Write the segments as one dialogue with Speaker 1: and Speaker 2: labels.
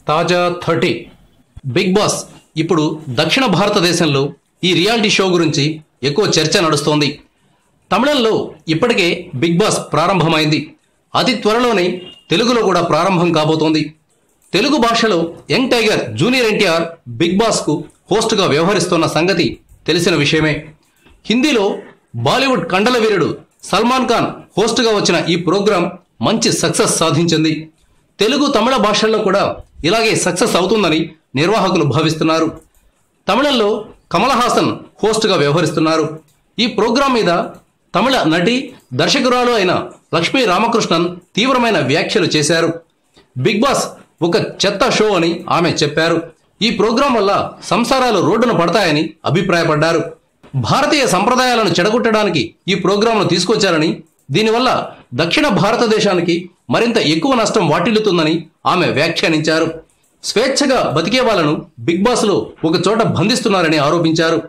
Speaker 1: తాజా 30 big boss ఇప్పుడు దక్షిణ భారతదేశంలో ఈ రియాలిటీ షో గురించి ఎక్కువ చర్చ నడుస్తోంది. తమిళంలో ఇప్పటికే బిగ్ బాస్ ప్రారంభమైంది. అతి త్వరలోనే తెలుగులో కూడా ప్రారంభం కాబోతోంది. తెలుగు భాషలో young tiger junior NTR big బాస్కు హోస్ట్గా వ్యవహరిస్తున్న సంగతి తెలిసిన విషయమే. హిందీలో బాలీవుడ్ కండల వీరుడు సల్మాన్ ఖాన్ హోస్ట్గా వచ్చిన ఈ ప్రోగ్రాం మంచి సక్సెస్ సాధించింది. తెలుగు తమిళ భాషల్లో కూడా ఇలాగే సక్సెస్ అవుతుందని నిర్వాహకులు భావిస్తున్నారు. తమిళంలో కమల్ హాసన్ హోస్ట్గా వ్యవహరిస్తున్నారు. ఈ ప్రోగ్రాం మీద తమిళ నటి దర్శకురాలు అయిన లక్ష్మీ రామకృష్ణన్ తీవ్రమైన వ్యాఖ్యలు చేశారు. బిగ్ బాస్ ఒక చెత్త షో అని ఆమె చెప్పారు. ఈ ప్రోగ్రాం వల్ల సంసారాలు రోడ్డున పడతాయని అభిప్రాయపడ్డారు. భారతీయ సంప్రదాయాలను చెడగొట్టడానికి ఈ ప్రోగ్రాంను తీసుకొచ్చారని, దీనివల్ల దక్షిణ భారతదేశానికి మరింత ఎక్కువ నష్టం వాటిల్లుతుందని ఆమె వ్యాఖ్యానించారు. స్వేచ్ఛగా బతికే వాళ్లను బిగ్ బాస్లో ఒక చోట బంధిస్తున్నారని ఆరోపించారు.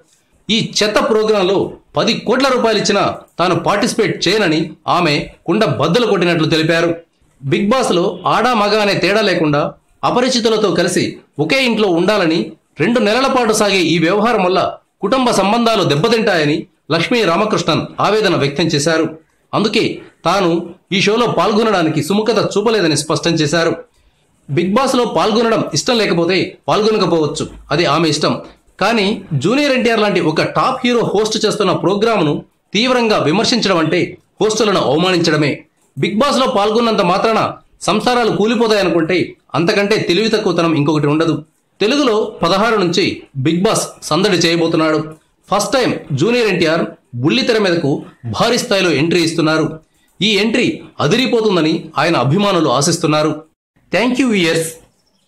Speaker 1: ఈ చెత్త ప్రోగ్రాంలో 10 కోట్ల రూపాయలు ఇచ్చినా తాను పార్టిసిపేట్ చేయనని ఆమె కుండ బద్దలు కొట్టినట్లు తెలిపారు. బిగ్ బాస్లో ఆడా మగ అనే తేడా లేకుండా అపరిచితులతో కలిసి ఒకే ఇంట్లో ఉండాలని, 2 నెలల పాటు సాగే ఈ వ్యవహారం వల్ల కుటుంబ సంబంధాలు దెబ్బతింటాయని లక్ష్మీ రామకృష్ణన్ ఆవేదన వ్యక్తం చేశారు. అందుకే తాను ఈ షోలో పాల్గొనడానికి సుముఖత చూపలేదని స్పష్టం చేశారు. బిగ్ బాస్లో పాల్గొనడం ఇష్టం లేకపోతే పాల్గొనకపోవచ్చు, అది ఆమె ఇష్టం. కానీ జూనియర్ ఎన్టీఆర్ లాంటి ఒక టాప్ హీరో హోస్ట్ చేస్తున్న ప్రోగ్రామ్ను తీవ్రంగా విమర్శించడం అంటే హోస్టులను అవమానించడమే. బిగ్ బాస్లో పాల్గొన్నంత మాత్రాన సంసారాలు కూలిపోతాయనుకుంటే అంతకంటే తెలివి తక్కువతనం ఇంకొకటి ఉండదు. తెలుగులో 16 నుంచి బిగ్ బాస్ సందడి చేయబోతున్నాడు. ఫస్ట్ టైం జూనియర్ ఎన్టీఆర్ బుల్లితెర మీదకు భారీ స్థాయిలో ఎంట్రీ ఇస్తున్నారు. ఈ ఎంట్రీ అదిరిపోతుందని ఆయన అభిమానులు ఆశిస్తున్నారు. Thank you viewers.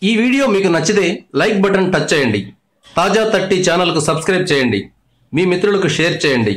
Speaker 1: ఈ వీడియో మీకు నచ్చితే లైక్ బటన్ టచ్ చేయండి. తాజా 30 ఛానల్కు సబ్స్క్రైబ్ చేయండి. మీ మిత్రులకు షేర్ చేయండి.